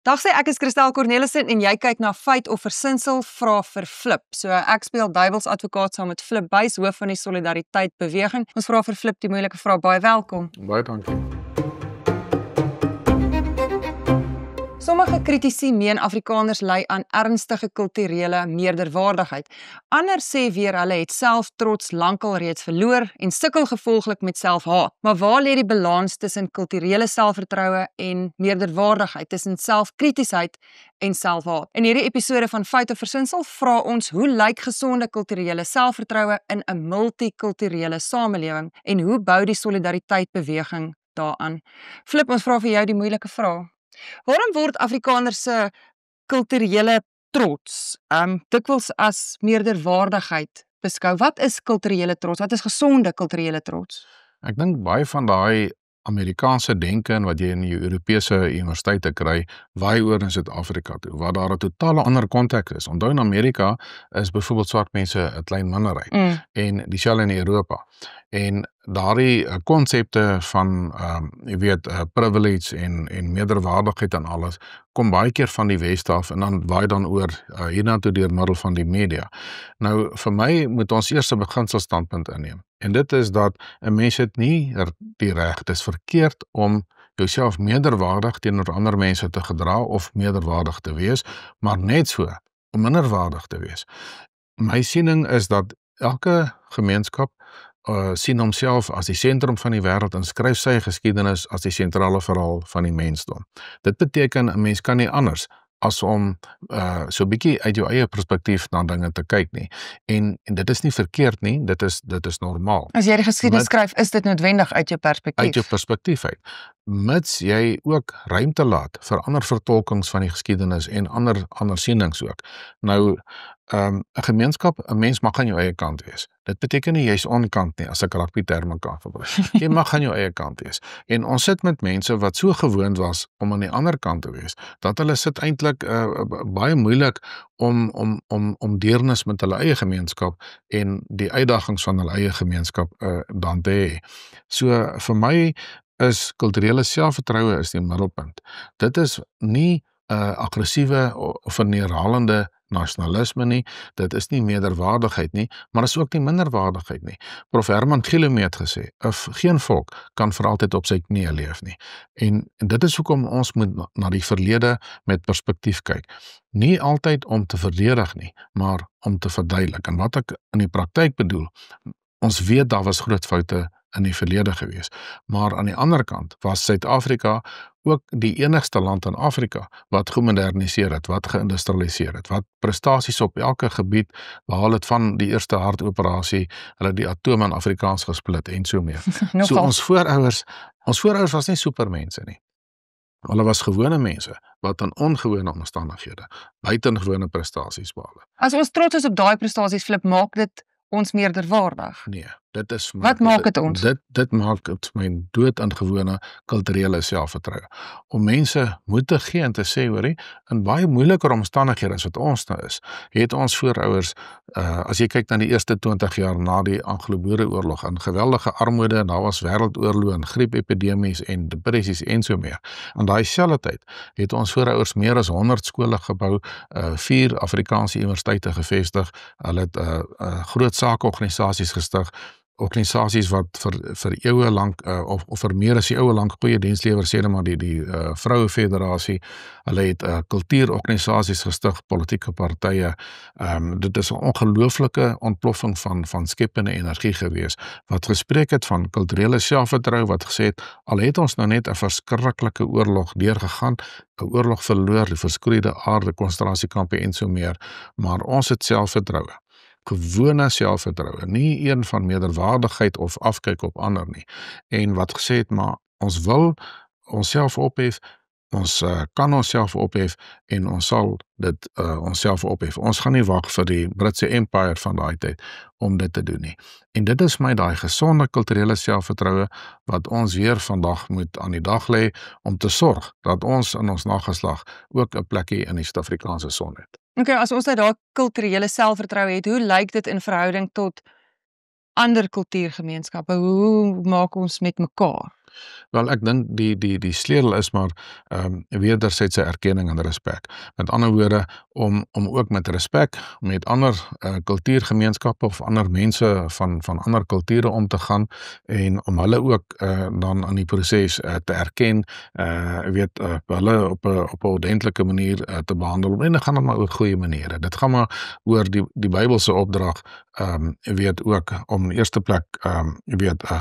Dag sê ek is Christel Cornelissen en jy kyk na Feit of Versinsel vra vir Flip. So ek speel duiwelsadvokaat saam met Flip Buys, hoof van die Solidariteit Beweging. Ons vra vir Flip die moeilike vraag. Baie welkom. Baie dankie. Sommige kritici meen Afrikaners ly aan ernstige kulturele meerderwaardigheid. Ander sê weer hulle het selftrots lankal reeds verloor en sukkel gevolglik met selfhaat. Maar waar lê die balans tussen kulturele selfvertroue en meerderwaardigheid, tussen selfkritisheid en selfhaat? In hierdie episode van Feit of Versinsel vra ons hoe lyk gesonde kulturele selfvertroue in 'n multikulturele samelewing en hoe bou die Solidariteit Beweging daaraan? Flip, ons vra vir jou die moeilike vraag. Waarom word Afrikaners se kulturele trots dikwels as meerderwaardigheid beskou? Wat is kulturele trots? Wat is gesonde kulturele trots? Ek dink baie van daai Amerikaanse denke en wat jy in die Europese universiteite kry, waai oor in Suid-Afrika toe, waar daar 'n totale ander konteks is. Onthou in Amerika is byvoorbeeld swart mense 'n klein minderheid en dieselfde in Europa. En daardie konsepte van jy weet privilege en meerderwaardigheid en alles kom baie keer van die Weste af en dan waai dan oor hiernatoe deur middel van die media. Nou vir my moet ons eers 'n beginselstandpunt inneem. En dit is dat 'n mens het nie die reg, dit is verkeerd om jouself meerderwaardig teenoor ander mense te gedra of meerderwaardig te wees, maar net so om minderwaardig te wees. My siening is dat elke gemeenskap sien homself as die sentrum van die wêreld en skryf sy geskiedenis as die sentrale verhaal van die mensdom. Dit beteken 'n mens kan nie anders as om so 'n bietjie uit jou eie perspektief na dinge te kyk nie. En dit is nie verkeerd nie, dit is normaal. As jy die geskiedenis skryf, is dit noodwendig uit jou perspektief? Uit jou perspektief uit. Mits jy ook ruimte laat vir ander vertolkings van die geskiedenis en ander sienings ook. Nou, 'n gemeenskap, 'n mens mag aan jou eie kant wees. Dit beteken nie jy's onkant nie, as ek rugbyterme kan gebruik. Jy mag aan jou eie kant wees. En ons sit met mense wat so gewoond was om aan die ander kant te wees, dat hulle sit eintlik baie moeilik om deernis met hulle eie gemeenskap en die uitdagings van hulle eie gemeenskap dan te hê. So vir my is kulturele selfvertroue is die middelpunt. Dit is nie aggressiewe of neerhalende nasionalisme nie, dit is nie meerderwaardigheid nie, maar is ook nie minderwaardigheid nie. Prof. Herman Gillem het gesê, geen volk kan vir altyd op sy knieë leef nie. En dit is hoekom ons moet na die verlede met perspektief kyk. Nie altyd om te verdedig nie, maar om te verduidelik. En wat ek in die praktyk bedoel, ons weet daar was groot foute in die verlede gewees. Maar aan die ander kant was Suid-Afrika ook die enigste land in Afrika wat gemoderniseer het, wat geïndustrialiseer het, wat prestasies op elke gebied behaal het van die eerste hartoperasie, hulle die atome in Afrikaans gesplit en so meer. So ons voorouders was nie supermense nie. Hulle was gewone mense wat in ongewone omstandighede buitengewone prestasies behaal het. As ons trots is op daai prestasies, Flip, maak dit ons meerderwaardig? Nee, dit is Wat maak dit ons? Dit maak dit my doodingewone kulturele selfvertroue. Om mense moed te gee en te sê, hoorie, in baie moeiliker omstandighede as wat ons nou is, het ons voorouders, as jy kyk na die eerste 20 jaar na die Anglo-Boereoorlog, in geweldige armoede, daar was wêreldoorloë en griepepidemies en depressies en so meer. In daai selfde tyd het ons voorouders meer as 100 skole gebou, 4 Afrikaanse universiteite gevestig, hulle het groot sakeorganisasies gestig, organisasies wat vir eeue lank of vir meer as eeue lank goeie diens lewer, sê maar die Vroue Federasie, hulle het kultuurorganisasies gestig, politieke partye. Dit is 'n ongelooflike ontploffing van skepende energie gewees, wat gespreek het van kulturele selfvertroue, wat gesê het, al het ons nou net 'n verskriklike oorlog deurgegaan, 'n oorlog verloor, die verskroeide aarde, konsentrasiekampe en so meer, maar ons het selfvertroue. Gewone selfvertroue, nie een van meerderwaardigheid of afkyk op ander nie. En wat gesê het, maar ons wil onsself ophef, ons kan onsself ophef en ons sal dit onsself ophef. Ons gaan nie wag vir die Britse Empire van daai tyd om dit te doen nie. En dit is my daai gesonde kulturele selfvertroue wat ons weer vandag moet aan die dag lê om te sorg dat ons in ons nageslag ook 'n plekkie in die Suid-Afrikaanse son het. Okay, as ons nou daai kulturele selfvertroue het, hoe lyk dit in verhouding tot ander kultuurgemeenskappe? Hoe maak ons met mekaar? Wel, ek dink die sleutel is maar wederzijdse erkenning en respek. Met ander woorde, om ook met respek met ander kultuurgemeenskappe of ander mense van ander kulture om te gaan en om hulle ook dan in die proses te erken, hulle op 'n ordentlike manier te behandel. En dit gaan maar oor goeie maniere. Dit gaan maar oor die Bybelse opdrag, ook om in die eerste plek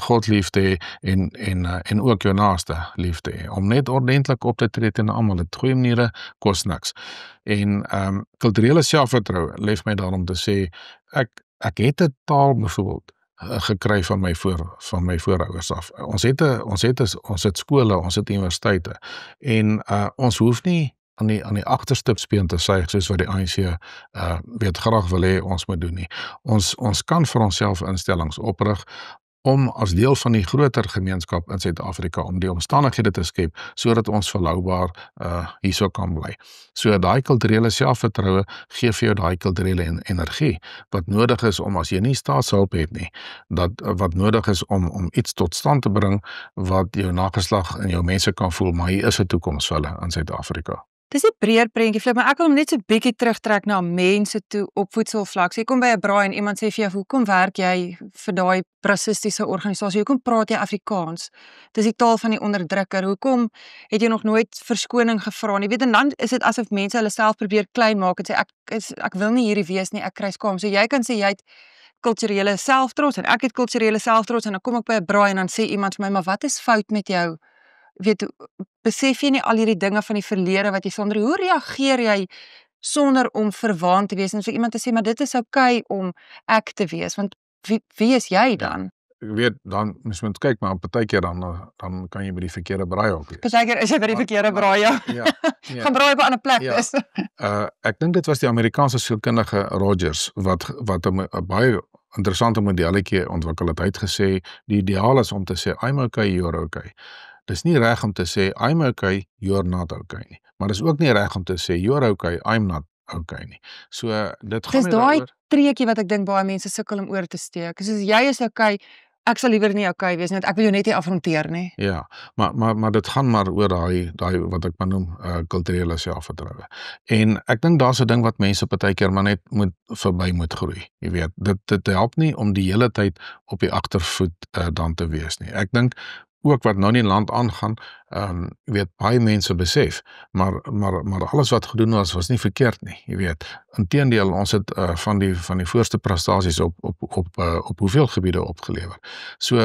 God lief te hê en ook jou naaste lief te hê. Om net ordentlik op te tree teen almal, dit goeie maniere kos niks. En kulturele selfvertroue lê my daarom te sê, ek het 'n taal byvoorbeeld gekry van my voorouers af. Ons het skole, ons het universiteite en ons hoef nie aan die agterstipspeen te suig soos wat die ANC graag wil hê ons moet doen nie. Ons kan vir onsself instellings oprig om as deel van die groter gemeenskap in Suid-Afrika om die omstandighede te skep sodat ons volhoubaar hierso kan bly. So daai kulturele selfvertroue gee vir jou daai kulturele energie wat nodig is om as jy nie staatshulp het nie, wat nodig is om iets tot stand te bring wat jou nageslag en jou mense kan voel, maar hier is 'n toekoms vir hulle in Suid-Afrika. Dis 'n breër prentjie, Flip, maar ek wil hom net so bietjie terugtrek na mense toe op voedselvlak. So jy kom by 'n braai en iemand sê vir jou, hoekom werk jy vir daai rassistiese organisasie? Hoekom praat jy Afrikaans? Dis die taal van die onderdrukker. Hoekom het jy nog nooit verskoning gevra nie? Weet, en dan is dit asof mense hulle self probeer klein maak en sê ek wil nie hierdie wees nie, ek kry skaam. So jy kan sê jy het kulturele selftrots en ek het kulturele selftrots en dan kom ek by 'n braai en dan sê iemand vir my, maar wat is fout met jou? Weet, besef jy nie al hierdie dinge van die verlede wat jy sonder, hoe reageer jy sonder om verwaand te wees en vir iemand te sê, maar dit is okay om ek te wees, want wie is jy dan? Ek weet, dan mens moet kyk, maar partykeer dan kan jy by die verkeerde braai ook wees. Partykeer is jy by die verkeerde braai, ja. Gaan braai op 'n ander plek is. Ek dink dit was die Amerikaanse sielkundige Rogers wat 'n baie interessante modelletjie ontwikkel het. Hy het gesê, die ideaal is om te sê, I'm okay, you're okay. Dis nie reg om te sê, I'm okay, you're not okay nie. Maar dis ook nie reg om te sê, you're okay, I'm not okay nie. So, dit gaan dis daai treetjie wat ek dink baie mense sukkel om oor te steek. Soos jy is okay, ek sal liewer nie okay wees nie, want ek wil jou net nie afronteer nie. Ja, maar dit gaan maar oor daai wat ek maar noem kulturele selfvertroue. En ek dink daar's 'n ding wat mense partykeer maar net verby moet groei. Jy weet, dit help nie om die hele tyd op die agtervoet dan te wees nie. Ek dink ook wat nou in die land aangaan, baie mense besef, maar alles wat gedoen was nie verkeerd nie, jy weet. Inteendeel, ons het van die voorste prestasies op hoeveel gebiede opgelewer. So,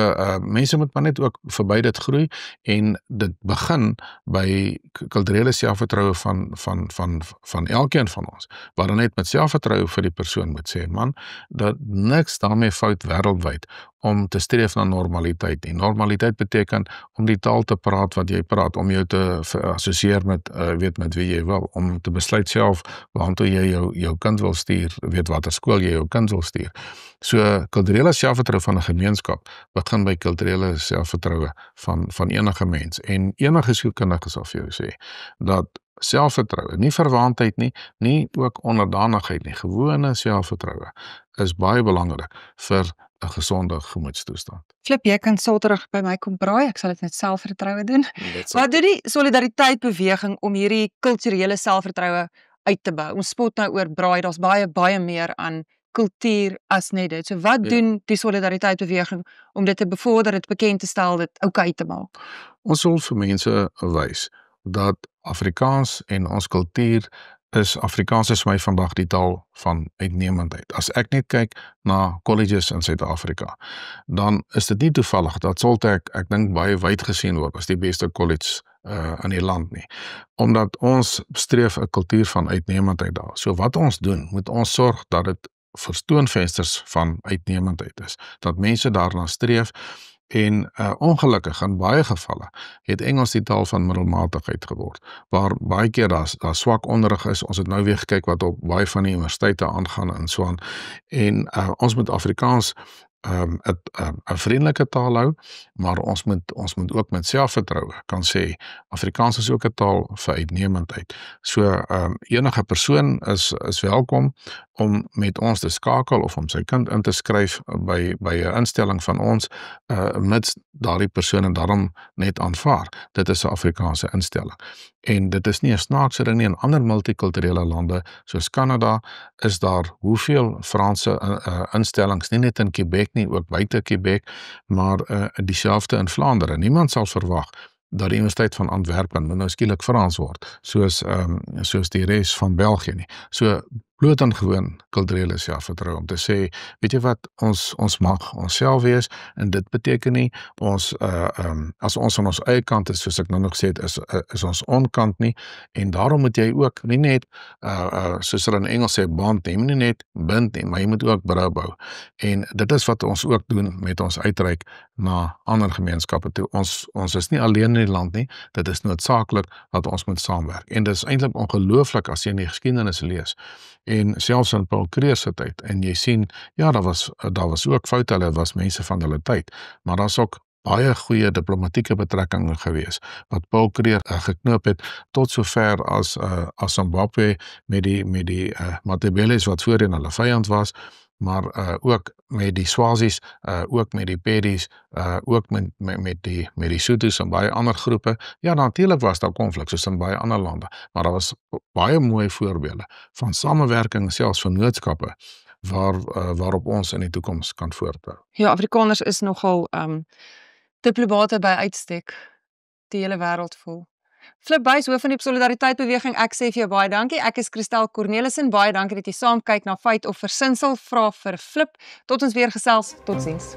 mense moet maar net ook verby dit groei, en dit begin by kulturele selfvertroue van elkeen van ons, waar dan net met selfvertroue vir die persoon moet sê, man, dat niks daarmee fout wêreldwyd om te streef na normaliteit nie. Normaliteit beteken om die taal te praat wat jy praat, om jou te assosieer met wie jy wil, om te besluit self waartoe jy jou kind wil stuur, weet watter skool jy jou kind wil stuur. So, kulturele selfvertroue van 'n gemeenskap begin by kulturele selfvertroue van enige mens. En enige sielkundige sal vir jou sê dat selfvertroue, nie verwaandheid nie ook onderdanigheid nie, gewone selfvertroue is baie belangrik vir 'n gesonde gemoedstoestand. Flip, jy kan Saterdag by my kom braai, ek sal dit met selfvertroue doen. Wat doen die solidariteit beweging om hierdie kulturele selfvertroue uit te bou? Ons spot nou oor braai, daar's baie meer aan kultuur as net dit. So wat doen die solidariteit beweging om dit te bevorder, dit bekend te stel, dit okay te maak? Ons wil vir mense wys dat Afrikaans en ons kultuur Afrikaans is vir my vandag die taal van uitnemendheid. As ek net kyk na colleges in Suid-Afrika, dan is dit nie toevallig dat Soltech, ek dink baie wyd gesien word as die beste college in die land nie. Omdat ons streef 'n kultuur van uitnemendheid daar. So wat ons doen, moet ons sorg dat dit verstoonvensters van uitnemendheid is. Dat mense daarna streef. En ongelukkig in baie gevalle het Engels die taal van middelmatigheid geword, waar baie keer daar swak onderrig is. Ons het nou weer gekyk wat op baie van die universiteite aangaan en so aan. En ons moet Afrikaans 'n vriendelike taal hou, maar ons moet ook met selfvertroue kan sê Afrikaans is ook 'n taal vir uitnemendheid. So enige persoon is welkom om met ons te skakel of om sy kind in te skryf by 'n instelling van ons, mits daardie persoon daarom net aanvaar. Dit is 'n Afrikaanse instelling. En dit is nie 'n snaakse ding nie. In ander multikulturele lande soos Kanada is daar hoeveel Franse instellings, nie net in Quebec nie, ook buite Quebec, maar dieselfde in Vlaandere. Niemand sal verwag dat die Universiteit van Antwerpen nou skielik Frans word, soos die res van België nie. So bloot en gewoon kulturele selfvertroue om te sê, weet jy wat, ons mag onsself wees, en dit beteken nie as ons aan ons eie kant is, soos ek nou nog gesê het, is ons onkant nie, en daarom moet jy ook nie net soos hulle in Engels sê bond nie, nie net bind nie, maar jy moet ook brou bou. En dit is wat ons ook doen met ons uitreik na ander gemeenskappe toe. Ons is nie alleen in die land nie, dit is noodsaaklik dat ons moet saamwerk. En dit is eintlik ongelooflik as jy in die geskiedenis lees. En selfs in Paul Kruger se tyd, en jy sien, ja, daar was ook foute, hulle was mense van hulle tyd, maar daar's ook baie goeie diplomatieke betrekkinge gewees, wat Paul Kruger geknoop het, tot sover as Zimbabwe met die Matabele's wat voorheen hulle vyand was, maar ook met die Swazis, ook met die Pedis, ook met die Sothos en baie ander groepe. Ja, natuurlik was daar konflik, soos in baie ander lande, maar daar was baie mooi voorbeelde van samewerking, selfs vennootskappe, waarop ons in die toekoms kan voortbou. Ja, Afrikaners is nogal diplomate by uitstek, die hele wêreld vol. Flip Buys, hoof van die Solidariteit Beweging, ek sê vir jou baie dankie. Ek is Christel Cornelissen, baie dankie dat jy saam kyk na Feit of Versinsel. Vra vir Flip. Tot ons weer gesels, totsiens.